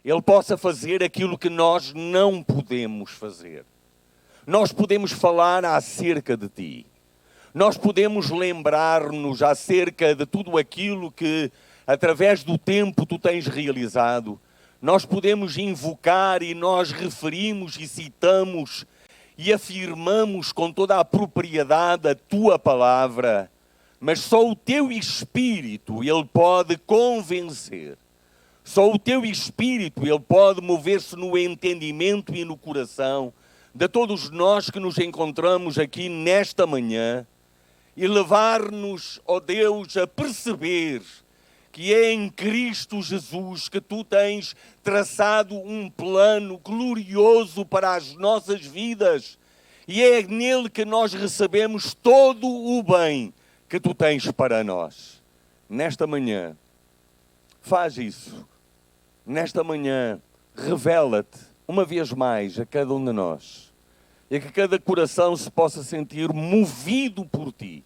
Ele possa fazer aquilo que nós não podemos fazer. Nós podemos falar acerca de Ti. Nós podemos lembrar-nos acerca de tudo aquilo que, através do tempo, Tu tens realizado. Nós podemos invocar e nós referimos e citamos e afirmamos com toda a propriedade a Tua palavra. Mas só o Teu Espírito, Ele pode convencer. Só o Teu Espírito, Ele pode mover-se no entendimento e no coração de todos nós que nos encontramos aqui nesta manhã e levar-nos, ó Deus, a perceber que é em Cristo Jesus que Tu tens traçado um plano glorioso para as nossas vidas e é nele que nós recebemos todo o bem que Tu tens para nós. Nesta manhã, faz isso. Nesta manhã, revela-te uma vez mais a cada um de nós e que cada coração se possa sentir movido por Ti,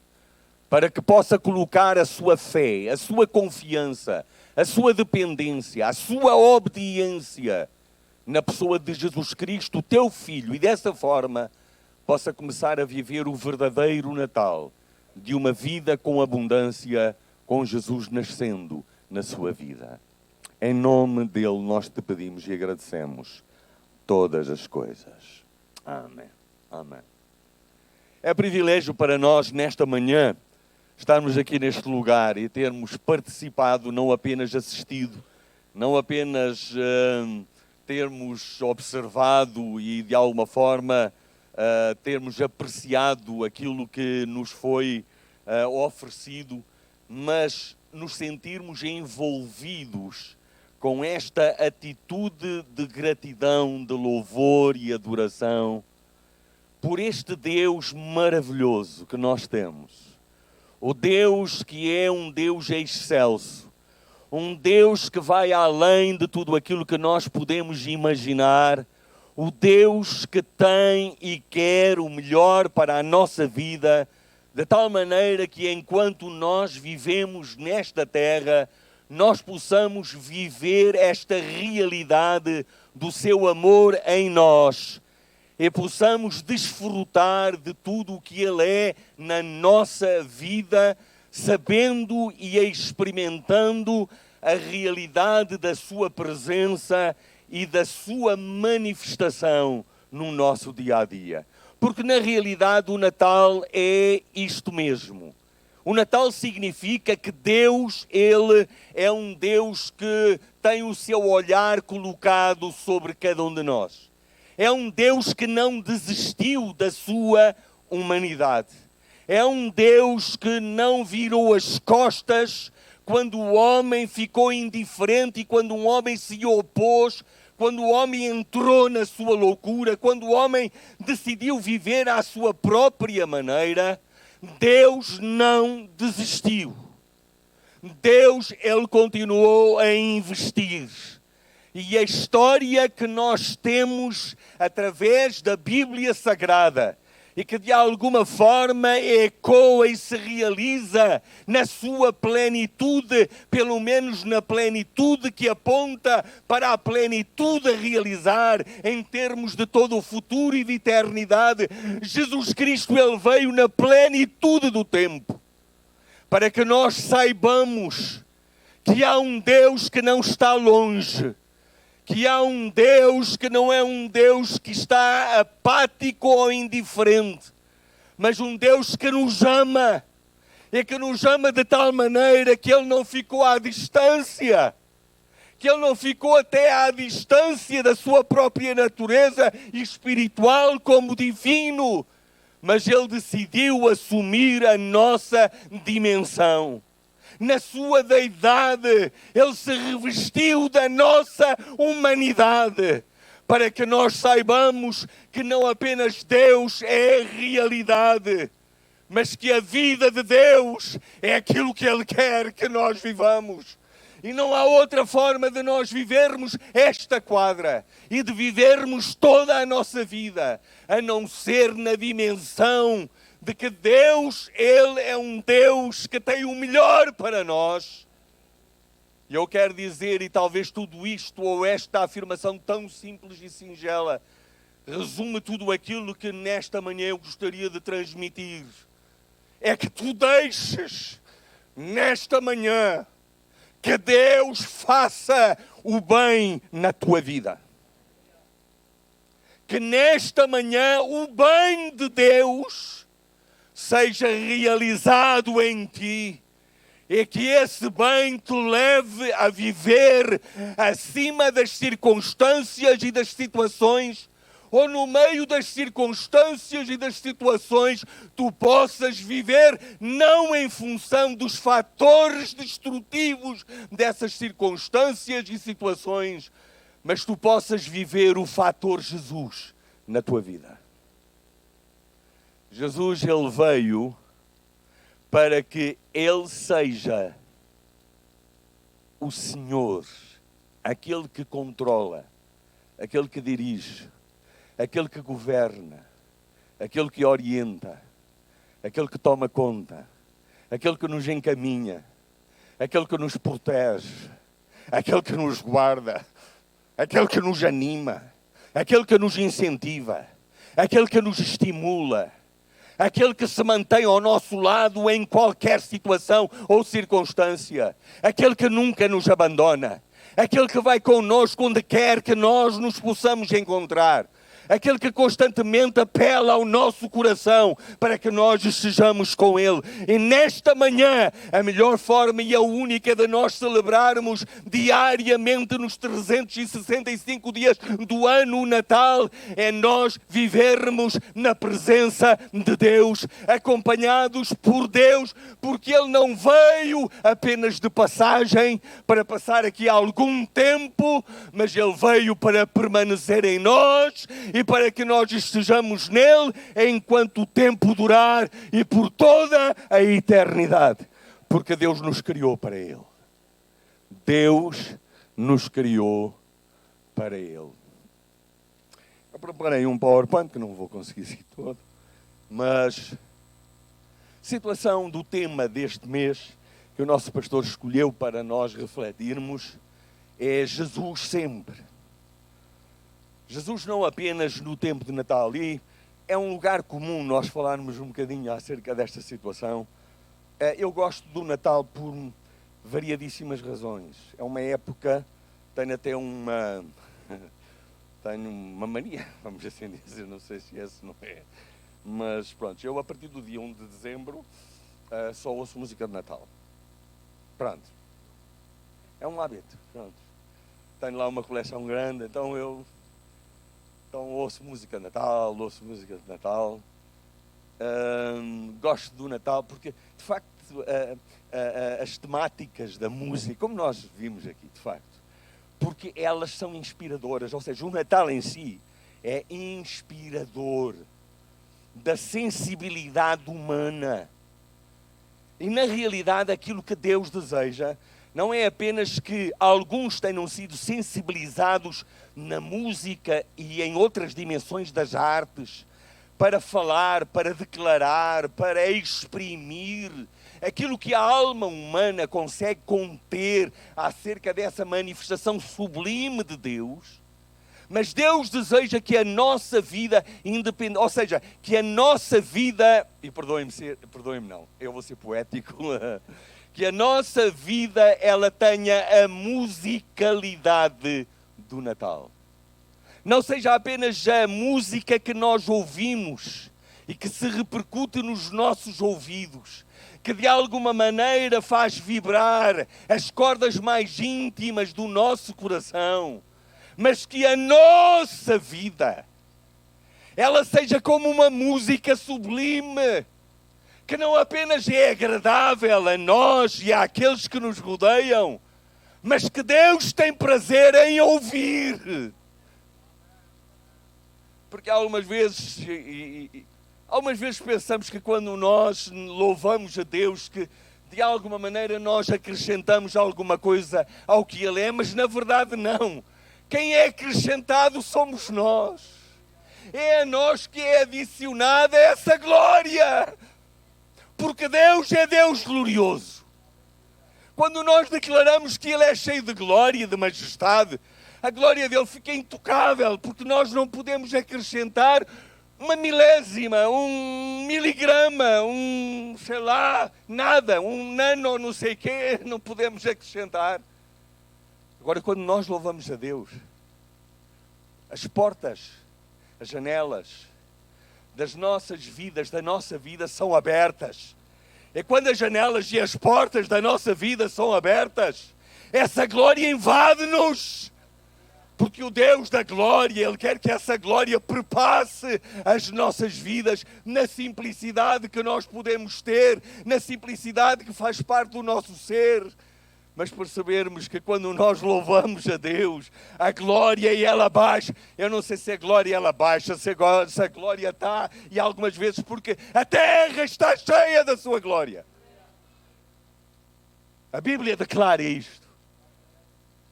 para que possa colocar a sua fé, a sua confiança, a sua dependência, a sua obediência na pessoa de Jesus Cristo, Teu Filho, e dessa forma possa começar a viver o verdadeiro Natal de uma vida com abundância, com Jesus nascendo na sua vida. Em nome dele nós te pedimos e agradecemos todas as coisas. Amém. Amém. É privilégio para nós nesta manhã estarmos aqui neste lugar e termos participado, não apenas assistido, não apenas termos observado e de alguma forma termos apreciado aquilo que nos foi oferecido, mas nos sentirmos envolvidos com esta atitude de gratidão, de louvor e adoração por este Deus maravilhoso que nós temos. O Deus que é um Deus excelso, um Deus que vai além de tudo aquilo que nós podemos imaginar, o Deus que tem e quer o melhor para a nossa vida, de tal maneira que enquanto nós vivemos nesta terra, nós possamos viver esta realidade do seu amor em nós e possamos desfrutar de tudo o que Ele é na nossa vida, sabendo e experimentando a realidade da sua presença e da sua manifestação no nosso dia-a-dia. Porque na realidade o Natal é isto mesmo. O Natal significa que Deus, Ele é um Deus que tem o seu olhar colocado sobre cada um de nós. É um Deus que não desistiu da sua humanidade. É um Deus que não virou as costas quando o homem ficou indiferente e quando um homem se opôs, quando o homem entrou na sua loucura, quando o homem decidiu viver à sua própria maneira. Deus não desistiu. Deus, Ele continuou a investir. E a história que nós temos através da Bíblia Sagrada e que de alguma forma ecoa e se realiza na sua plenitude, pelo menos na plenitude que aponta para a plenitude a realizar em termos de todo o futuro e de eternidade. Jesus Cristo, Ele veio na plenitude do tempo, para que nós saibamos que há um Deus que não está longe, que há um Deus que não é um Deus que está apático ou indiferente, mas um Deus que nos ama, e que nos ama de tal maneira que Ele não ficou à distância, que Ele não ficou até à distância da sua própria natureza espiritual como divino, mas Ele decidiu assumir a nossa dimensão. Na sua deidade, Ele se revestiu da nossa humanidade, para que nós saibamos que não apenas Deus é realidade, mas que a vida de Deus é aquilo que Ele quer que nós vivamos. E não há outra forma de nós vivermos esta quadra e de vivermos toda a nossa vida, a não ser na dimensão de que Deus, Ele é um Deus que tem o melhor para nós. E eu quero dizer, e talvez tudo isto, ou esta afirmação tão simples e singela, resume tudo aquilo que nesta manhã eu gostaria de transmitir. É que tu deixes, nesta manhã, que Deus faça o bem na tua vida. Que nesta manhã o bem de Deus seja realizado em ti. E que esse bem te leve a viver acima das circunstâncias e das situações, ou no meio das circunstâncias e das situações, tu possas viver não em função dos fatores destrutivos dessas circunstâncias e situações, mas tu possas viver o fator Jesus na tua vida. Jesus, ele veio para que ele seja o Senhor, aquele que controla, aquele que dirige, aquele que governa, aquele que orienta, aquele que toma conta, aquele que nos encaminha, aquele que nos protege, aquele que nos guarda, aquele que nos anima, aquele que nos incentiva, aquele que nos estimula, aquele que se mantém ao nosso lado em qualquer situação ou circunstância, aquele que nunca nos abandona, aquele que vai conosco onde quer que nós nos possamos encontrar, aquele que constantemente apela ao nosso coração para que nós estejamos com Ele. E nesta manhã, a melhor forma e a única de nós celebrarmos diariamente nos 365 dias do ano, o Natal, é nós vivermos na presença de Deus, acompanhados por Deus, porque Ele não veio apenas de passagem, para passar aqui algum tempo, mas Ele veio para permanecer em nós e para que nós estejamos nele enquanto o tempo durar e por toda a eternidade. Porque Deus nos criou para Ele. Deus nos criou para Ele. Eu preparei um PowerPoint que não vou conseguir seguir todo, mas situação do tema deste mês que o nosso pastor escolheu para nós refletirmos é Jesus sempre. Jesus não apenas no tempo de Natal, e é um lugar comum nós falarmos um bocadinho acerca desta situação. Eu gosto do Natal por variadíssimas razões. É uma época, tenho até tenho uma mania, vamos assim dizer, não sei se esse não é, mas pronto, eu a partir do dia 1 de dezembro só ouço música de Natal. Pronto. É um hábito, pronto. Tenho lá uma coleção grande, então ouço música de Natal, gosto do Natal porque, de facto, as temáticas da música, como nós vimos aqui, de facto, porque elas são inspiradoras, ou seja, o Natal em si é inspirador da sensibilidade humana. E, na realidade, aquilo que Deus deseja não é apenas que alguns tenham sido sensibilizados na música e em outras dimensões das artes para falar, para declarar, para exprimir aquilo que a alma humana consegue conter acerca dessa manifestação sublime de Deus. Mas Deus deseja que a nossa vida independente, ou seja, que a nossa vida, e perdoem-me não, eu vou ser poético, que a nossa vida ela tenha a musicalidade do Natal. Não seja apenas a música que nós ouvimos e que se repercute nos nossos ouvidos, que de alguma maneira faz vibrar as cordas mais íntimas do nosso coração, mas que a nossa vida ela seja como uma música sublime, que não apenas é agradável a nós e àqueles que nos rodeiam, mas que Deus tem prazer em ouvir. Porque algumas vezes pensamos que quando nós louvamos a Deus, que de alguma maneira nós acrescentamos alguma coisa ao que Ele é, mas na verdade não. Quem é acrescentado somos nós. É a nós que é adicionada essa glória. Porque Deus é Deus glorioso. Quando nós declaramos que Ele é cheio de glória e de majestade, a glória dele fica intocável, porque nós não podemos acrescentar uma milésima, um miligrama, sei lá, nada, um nano, não sei o quê, não podemos acrescentar. Agora, quando nós louvamos a Deus, as portas, as janelas das nossas vidas, da nossa vida, são abertas. É quando as janelas e as portas da nossa vida são abertas, essa glória invade-nos. Porque o Deus da glória, Ele quer que essa glória perpasse as nossas vidas na simplicidade que nós podemos ter, na simplicidade que faz parte do nosso ser. Mas percebermos que quando nós louvamos a Deus, a glória e ela baixa. Eu não sei se a glória ela baixa, se a glória está, e algumas vezes porque a terra está cheia da sua glória. A Bíblia declara isto.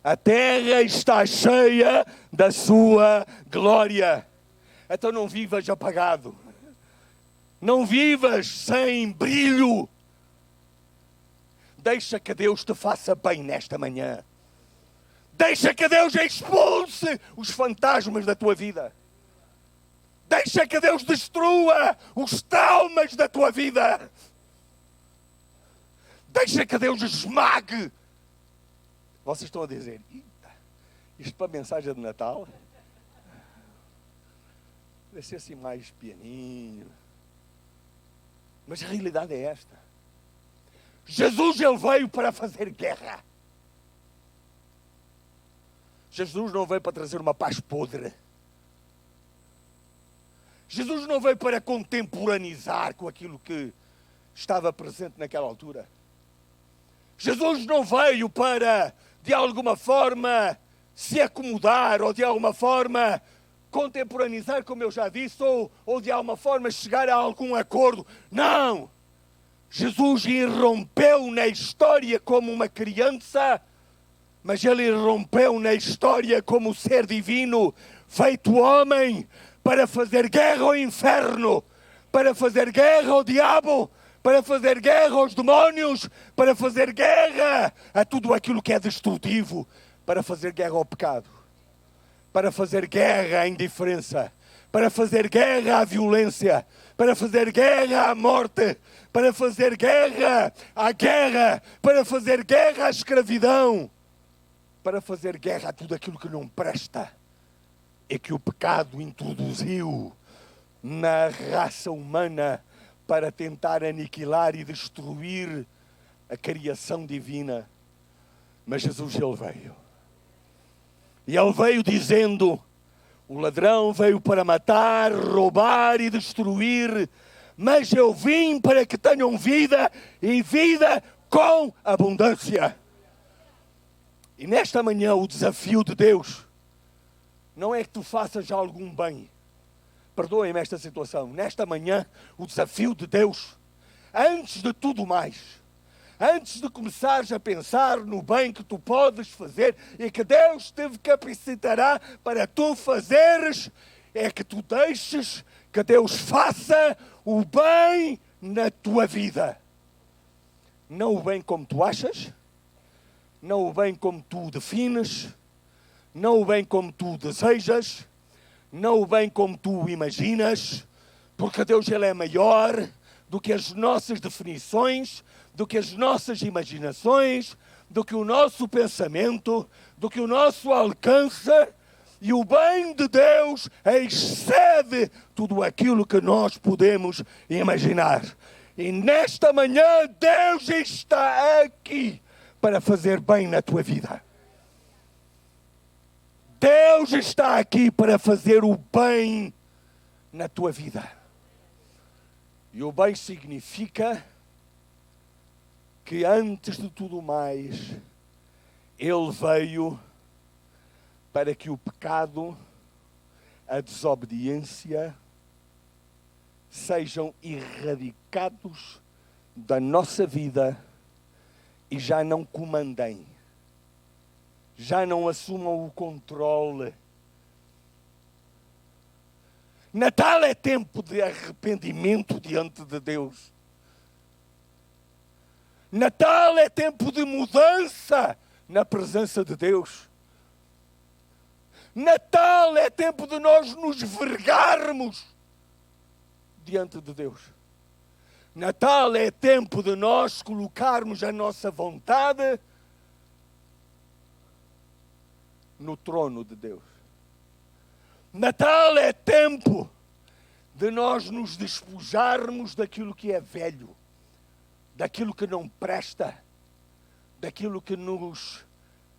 A terra está cheia da sua glória. Então não vivas apagado. Não vivas sem brilho. Deixa que Deus te faça bem nesta manhã. Deixa que Deus expulse os fantasmas da tua vida. Deixa que Deus destrua os traumas da tua vida. Deixa que Deus esmague. Vocês estão a dizer, isto para a mensagem de Natal? Deve ser assim mais pianinho. Mas a realidade é esta. Jesus, Ele veio para fazer guerra. Jesus não veio para trazer uma paz podre. Jesus não veio para contemporaneizar com aquilo que estava presente naquela altura. Jesus não veio para, de alguma forma, se acomodar ou de alguma forma contemporaneizar, como eu já disse, ou de alguma forma chegar a algum acordo. Não! Jesus irrompeu na história como uma criança, mas Ele irrompeu na história como ser divino, feito homem, para fazer guerra ao inferno, para fazer guerra ao diabo, para fazer guerra aos demónios, para fazer guerra a tudo aquilo que é destrutivo, para fazer guerra ao pecado, para fazer guerra à indiferença, para fazer guerra à violência, para fazer guerra à morte, para fazer guerra à guerra, para fazer guerra à escravidão, para fazer guerra a tudo aquilo que não presta, é que o pecado introduziu na raça humana para tentar aniquilar e destruir a criação divina. Mas Jesus, Ele veio. E Ele veio dizendo, o ladrão veio para matar, roubar e destruir, mas eu vim para que tenham vida e vida com abundância. E nesta manhã o desafio de Deus não é que tu faças algum bem. Perdoem-me esta situação. Nesta manhã o desafio de Deus, antes de tudo mais, antes de começares a pensar no bem que tu podes fazer e que Deus te capacitará para tu fazeres, é que tu deixes que Deus faça o bem na tua vida. Não o bem como tu achas, não o bem como tu defines, não o bem como tu desejas, não o bem como tu imaginas, porque Deus, Ele é maior do que as nossas definições, do que as nossas imaginações, do que o nosso pensamento, do que o nosso alcance. E o bem de Deus excede tudo aquilo que nós podemos imaginar. E nesta manhã Deus está aqui para fazer bem na tua vida. Deus está aqui para fazer o bem na tua vida. E o bem significa que antes de tudo mais, Ele veio para que o pecado, a desobediência, sejam erradicados da nossa vida e já não comandem, já não assumam o controle. Natal é tempo de arrependimento diante de Deus. Natal é tempo de mudança na presença de Deus. Natal é tempo de nós nos vergarmos diante de Deus. Natal é tempo de nós colocarmos a nossa vontade no trono de Deus. Natal é tempo de nós nos despojarmos daquilo que é velho, daquilo que não presta, daquilo que nos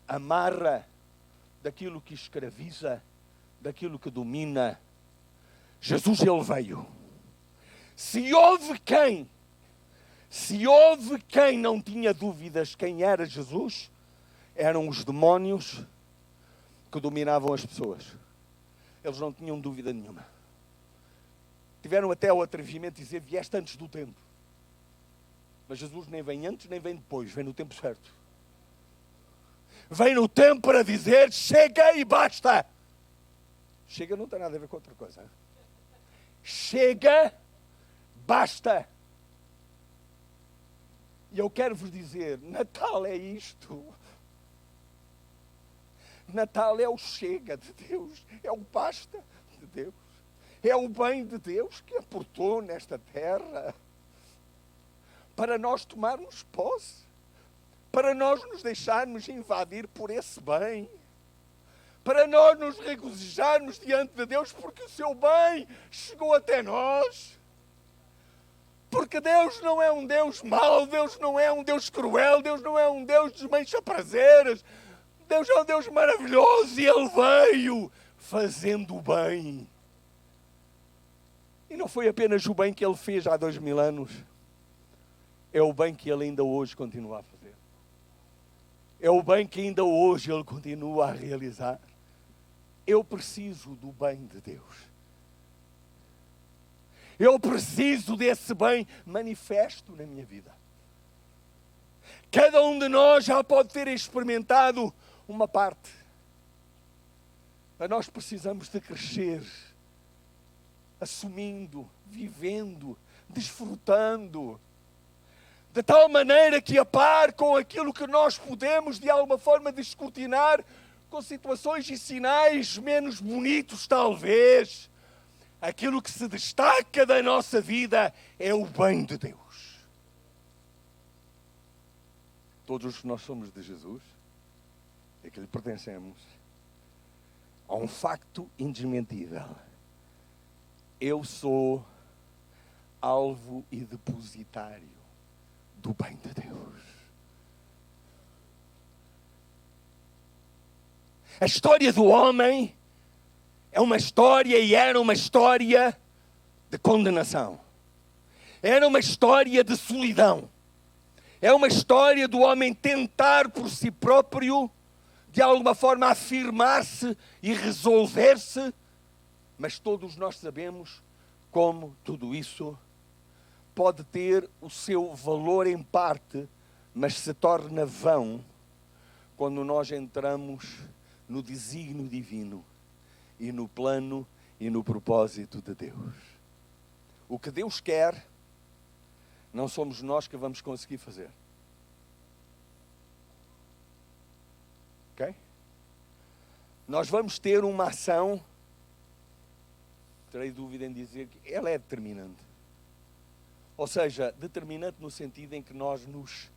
amarra, daquilo que escraviza, daquilo que domina. Jesus, ele veio. Se houve quem não tinha dúvidas quem era Jesus, eram os demónios que dominavam as pessoas. Eles não tinham dúvida nenhuma. Tiveram até o atrevimento de dizer: vieste antes do tempo. Mas Jesus nem vem antes, nem vem depois, vem no tempo certo. Vem no tempo para dizer: chega e basta. Chega não tem nada a ver com outra coisa. Chega, basta. E eu quero vos dizer, Natal é isto. Natal é o chega de Deus, é o basta de Deus. É o bem de Deus que aportou nesta terra para nós tomarmos posse, para nós nos deixarmos invadir por esse bem, para nós nos regozijarmos diante de Deus porque o seu bem chegou até nós. Porque Deus não é um Deus mau, Deus não é um Deus cruel, Deus não é um Deus de desmancha prazeres. Deus é um Deus maravilhoso e Ele veio fazendo o bem. E não foi apenas o bem que Ele fez há 2000 anos. É o bem que Ele ainda hoje continua a fazer. É o bem que ainda hoje Ele continua a realizar. Eu preciso do bem de Deus. Eu preciso desse bem manifesto na minha vida. Cada um de nós já pode ter experimentado uma parte. Mas nós precisamos de crescer, assumindo, vivendo, desfrutando, de tal maneira que a par com aquilo que nós podemos de alguma forma descortinar, com situações e sinais menos bonitos talvez, aquilo que se destaca da nossa vida é o bem de Deus. Todos nós somos de Jesus, é que lhe pertencemos. Há um facto indesmentível. Eu sou alvo e depositário do bem de Deus. A história do homem é uma história e era uma história de condenação. Era uma história de solidão. É uma história do homem tentar por si próprio, de alguma forma, afirmar-se e resolver-se. Mas todos nós sabemos como tudo isso pode ter o seu valor em parte, mas se torna vão quando nós entramos no desígnio divino e no plano e no propósito de Deus. O que Deus quer, não somos nós que vamos conseguir fazer. Ok? Nós vamos ter uma ação, terei dúvida em dizer que ela é determinante. Ou seja, determinante no sentido em que nós nos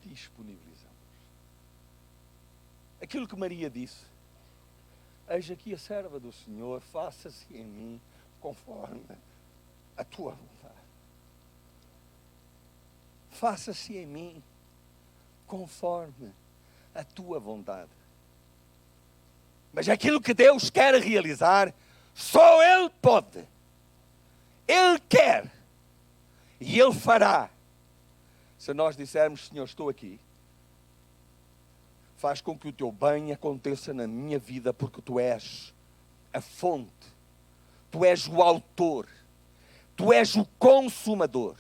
disponibilizamos. Aquilo que Maria disse: eis aqui a serva do Senhor, faça-se em mim conforme a tua vontade. Faça-se em mim conforme a tua vontade. Mas aquilo que Deus quer realizar, só Ele pode. Ele quer. E Ele fará. Se nós dissermos: Senhor, estou aqui. Faz com que o teu bem aconteça na minha vida, porque tu és a fonte. Tu és o autor. Tu és o consumador.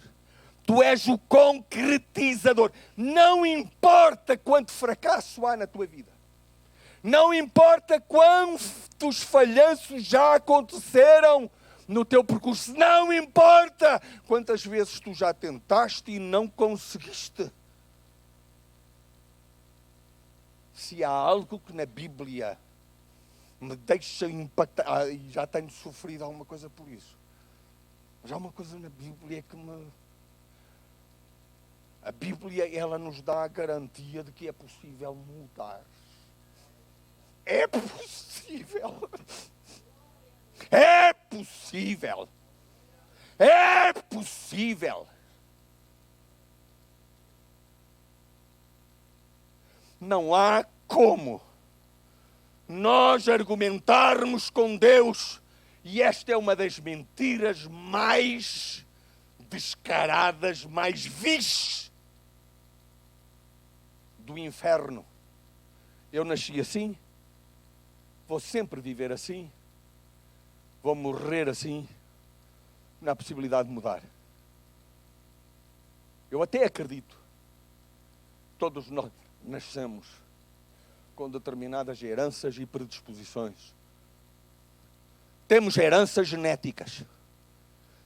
Tu és o concretizador. Não importa quanto fracasso há na tua vida. Não importa quantos falhanços já aconteceram no teu percurso. Não importa quantas vezes tu já tentaste e não conseguiste. Se há algo que na Bíblia me deixa impactar, e já tenho sofrido alguma coisa por isso, mas há uma coisa na Bíblia que me... A Bíblia, ela nos dá a garantia de que é possível mudar. É possível. É possível. É possível. Não há como nós argumentarmos com Deus, e esta é uma das mentiras mais descaradas, mais vis do inferno. Eu nasci assim, vou sempre viver assim, vou morrer assim, não há possibilidade de mudar. Eu até acredito, todos nós nascemos com determinadas heranças e predisposições. Temos heranças genéticas,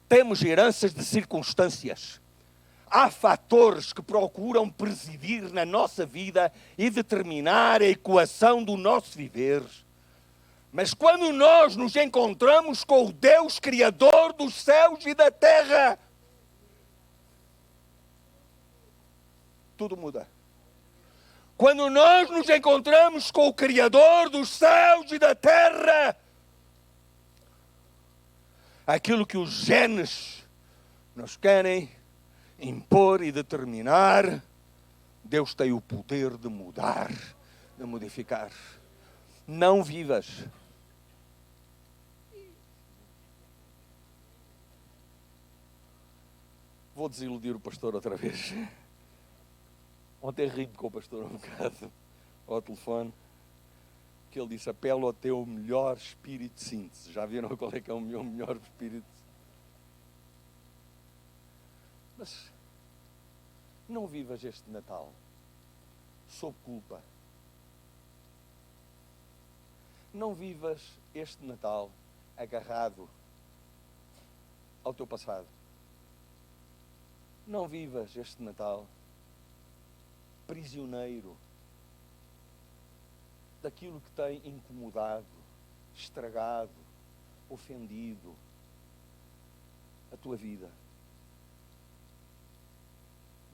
temos heranças de circunstâncias. Há fatores que procuram presidir na nossa vida e determinar a equação do nosso viver. Mas quando nós nos encontramos com o Deus Criador dos céus e da terra, tudo muda. Quando nós nos encontramos com o Criador dos céus e da terra, aquilo que os genes nos querem impor e determinar, Deus tem o poder de mudar, de modificar. Não vivas. Vou desiludir o pastor outra vez. Ontem ri com o pastor um bocado ao telefone, que ele disse: apelo ao teu melhor espírito de síntese. Já viram qual é que é o meu melhor espírito? Mas não vivas este Natal sob culpa. Não vivas este Natal agarrado ao teu passado. Não vivas este Natal prisioneiro daquilo que tem incomodado, estragado, ofendido a tua vida.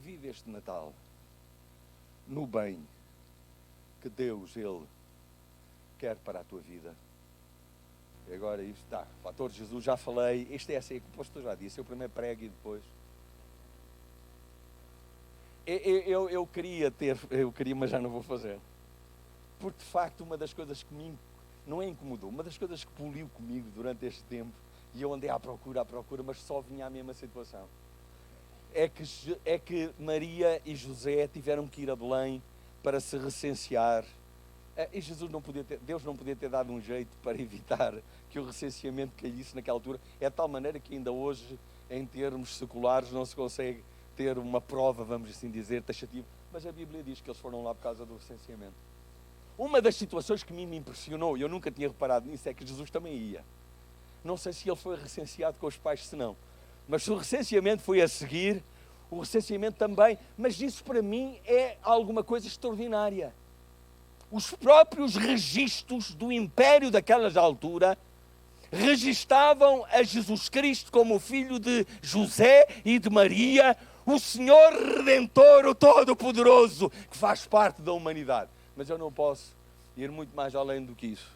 Vive este Natal no bem que Deus, Ele, quer para a tua vida. E agora isto está. Fator Jesus, já falei. Este é assim, que o pastor já disse. Eu primeiro prego e depois. Eu queria, mas já não vou fazer. Porque de facto uma das coisas que me não é incomodou, uma das coisas que poliu comigo durante este tempo, e eu andei à procura, mas só vinha a mesma situação. É que Maria e José tiveram que ir a Belém para se recensear. E Deus não podia ter dado um jeito para evitar que o recenseamento caísse naquela altura. É de tal maneira que ainda hoje, em termos seculares, não se consegue ter uma prova, vamos assim dizer, taxativa. Mas a Bíblia diz que eles foram lá por causa do recenseamento. Uma das situações que me impressionou, e eu nunca tinha reparado nisso, é que Jesus também ia. Não sei se ele foi recenseado com os pais, se não. Mas se o recenseamento foi a seguir, o recenseamento também. Mas isso para mim é alguma coisa extraordinária. Os próprios registros do império daquelas alturas registavam a Jesus Cristo como filho de José e de Maria, o Senhor Redentor, o Todo-Poderoso, que faz parte da humanidade. Mas eu não posso ir muito mais além do que isso.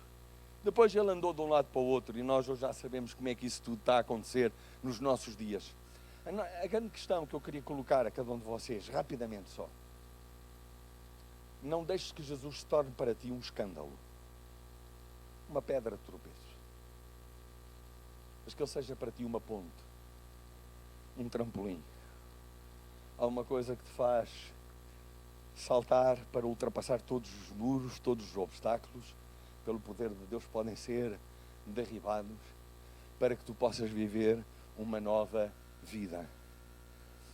Depois ele andou de um lado para o outro e nós hoje já sabemos como é que isso tudo está a acontecer nos nossos dias. A grande questão que eu queria colocar a cada um de vocês, rapidamente só. Não deixes que Jesus se torne para ti um escândalo, uma pedra de tropeço. Mas que ele seja para ti uma ponte, um trampolim. Alguma coisa que te faz saltar para ultrapassar todos os muros, todos os obstáculos, pelo poder de Deus podem ser derribados, para que tu possas viver uma nova vida.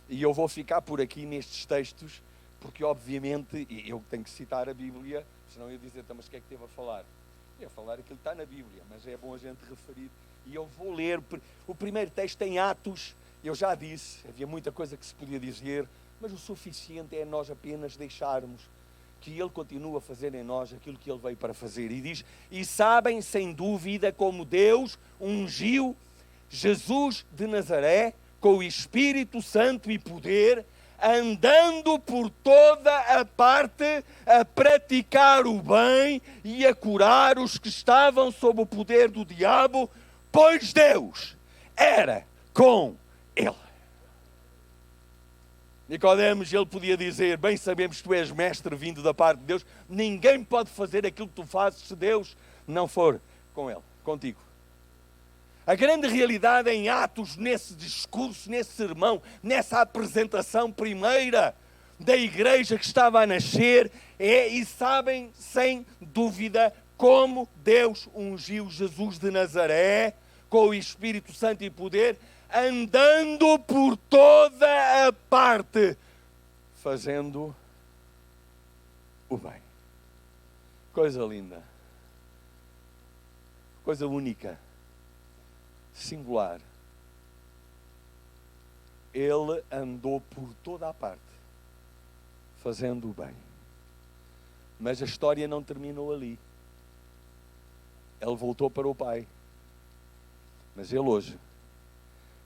E eu vou ficar por aqui nestes textos, porque obviamente eu tenho que citar a Bíblia, senão eu ia dizer, mas o que é que teve a falar? Eu ia falar aquilo que está na Bíblia, mas é bom a gente referir. E eu vou ler, o primeiro texto em Atos, eu já disse, havia muita coisa que se podia dizer, mas o suficiente é nós apenas deixarmos que Ele continua a fazer em nós aquilo que Ele veio para fazer. E diz, e sabem sem dúvida como Deus ungiu Jesus de Nazaré com o Espírito Santo e poder, andando por toda a parte a praticar o bem e a curar os que estavam sob o poder do diabo, pois Deus era com ele. Nicodemos, ele podia dizer, bem sabemos que tu és mestre vindo da parte de Deus, ninguém pode fazer aquilo que tu fazes se Deus não for com ele, contigo. A grande realidade em Atos, nesse discurso, nesse sermão, nessa apresentação primeira da igreja que estava a nascer, e sabem sem dúvida como Deus ungiu Jesus de Nazaré com o Espírito Santo e poder, andando por toda a parte, fazendo o bem. Coisa linda. Coisa única. Singular. Ele andou por toda a parte, fazendo o bem. Mas a história não terminou ali. Ele voltou para o Pai. Mas ele hoje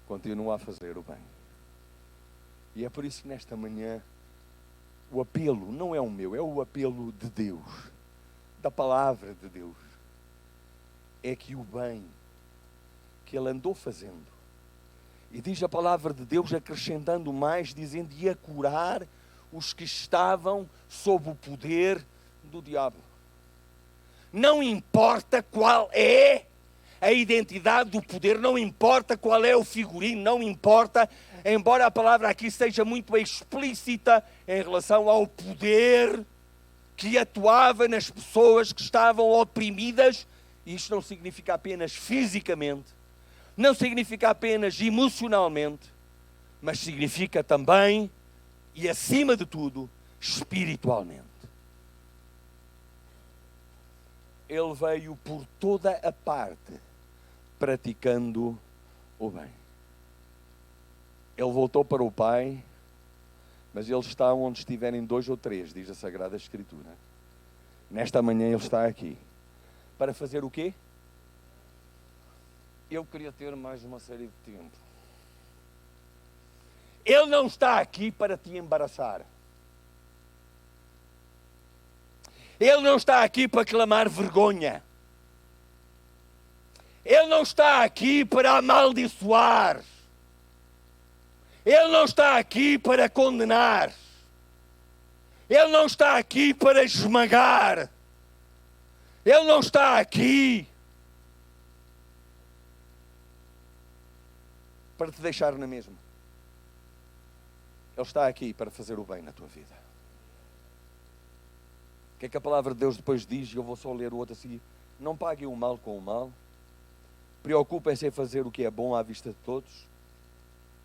continua a fazer o bem. E é por isso que nesta manhã o apelo não é o meu, é o apelo de Deus, da palavra de Deus. É que o bem que ele andou fazendo, e diz a palavra de Deus acrescentando mais, dizendo, e a curar os que estavam sob o poder do diabo. Não importa qual é a identidade do poder, não importa qual é o figurino, não importa, embora a palavra aqui seja muito explícita em relação ao poder que atuava nas pessoas que estavam oprimidas, e isto não significa apenas fisicamente, não significa apenas emocionalmente, mas significa também, e acima de tudo, espiritualmente. Ele veio por toda a parte praticando o bem. Ele voltou para o Pai, mas ele está onde estiverem 2 ou 3, diz a Sagrada Escritura. Nesta manhã ele está aqui. Para fazer o quê? Eu queria ter mais uma série de tempo. Ele não está aqui para te embaraçar. Ele não está aqui para clamar vergonha. Ele não está aqui para amaldiçoar. Ele não está aqui para condenar. Ele não está aqui para esmagar. Ele não está aqui para te deixar na mesma. Ele está aqui para fazer o bem na tua vida. O que é que a palavra de Deus depois diz? Eu vou só ler o outro assim. Não paguem o mal com o mal. Preocupem-se em fazer o que é bom à vista de todos.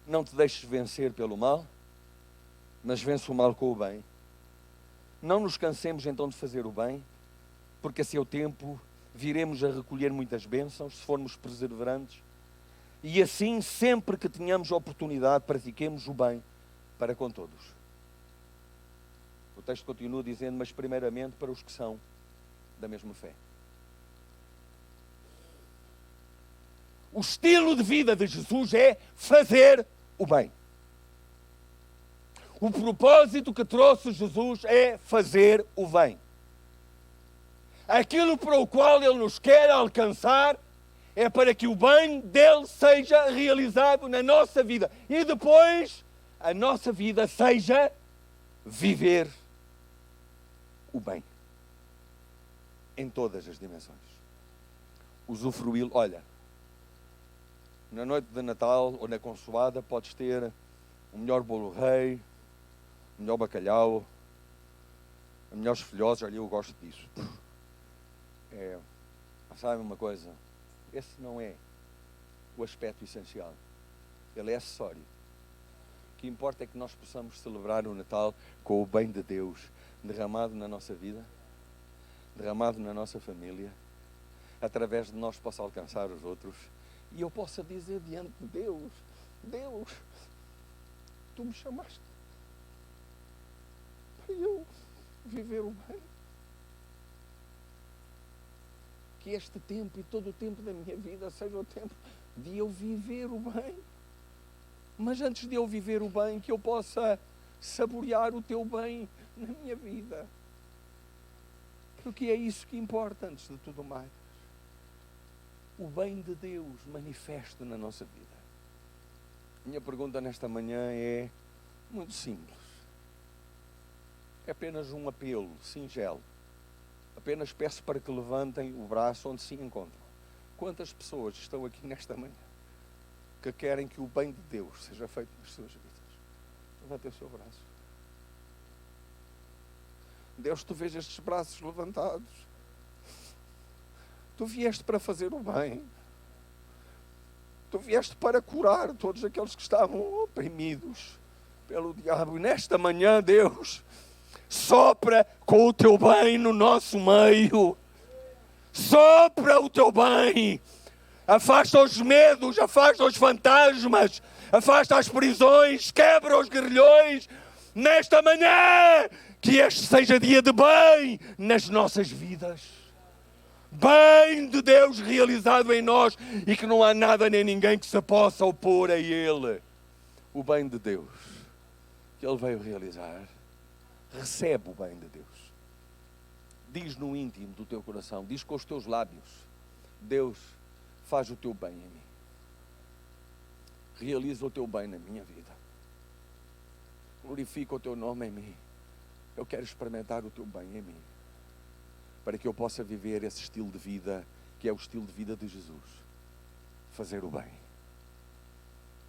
Não te deixes vencer pelo mal, mas vence o mal com o bem. Não nos cansemos então de fazer o bem, porque a seu tempo viremos a recolher muitas bênçãos, se formos perseverantes. E assim, sempre que tenhamos oportunidade, pratiquemos o bem para com todos. O texto continua dizendo, mas primeiramente para os que são da mesma fé. O estilo de vida de Jesus é fazer o bem. O propósito que trouxe Jesus é fazer o bem. Aquilo para o qual Ele nos quer alcançar é para que o bem dele seja realizado na nossa vida. E depois a nossa vida seja viver o bem. Em todas as dimensões. Usufruí-lo. Olha, na noite de Natal ou na consoada podes ter o melhor bolo rei, o melhor bacalhau, os melhores filhoses. Olha, eu gosto disso. Sabe uma coisa? Esse não é o aspecto essencial. Ele é acessório. O que importa é que nós possamos celebrar o Natal com o bem de Deus derramado na nossa vida, derramado na nossa família, através de nós possa alcançar os outros. E eu possa dizer diante de Deus, Deus, tu me chamaste para eu viver o bem. Que este tempo e todo o tempo da minha vida seja o tempo de eu viver o bem. Mas antes de eu viver o bem, que eu possa saborear o teu bem na minha vida. Porque é isso que importa antes de tudo mais. O bem de Deus manifesto na nossa vida. Minha pergunta nesta manhã é muito simples. É apenas um apelo singelo. Apenas peço para que levantem o braço onde se encontram. Quantas pessoas estão aqui nesta manhã que querem que o bem de Deus seja feito nas suas vidas? Levante o seu braço. Deus, tu vês estes braços levantados. Tu vieste para fazer o bem. Tu vieste para curar todos aqueles que estavam oprimidos pelo diabo. E nesta manhã, Deus, sopra com o teu bem no nosso meio. Sopra o teu bem. Afasta os medos, afasta os fantasmas, afasta as prisões, quebra os grilhões. Nesta manhã, que este seja dia de bem nas nossas vidas. Bem de Deus realizado em nós e que não há nada nem ninguém que se possa opor a Ele. O bem de Deus que Ele veio realizar. Recebe o bem de Deus. Diz no íntimo do teu coração, diz com os teus lábios: Deus, faz o teu bem em mim. Realiza o teu bem na minha vida. Glorifica o teu nome em mim. Eu quero experimentar o teu bem em mim, para que eu possa viver esse estilo de vida, que é o estilo de vida de Jesus. Fazer o bem.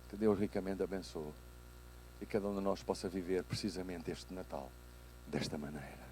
Que Deus ricamente abençoe. E cada um de nós possa viver precisamente este Natal desta maneira.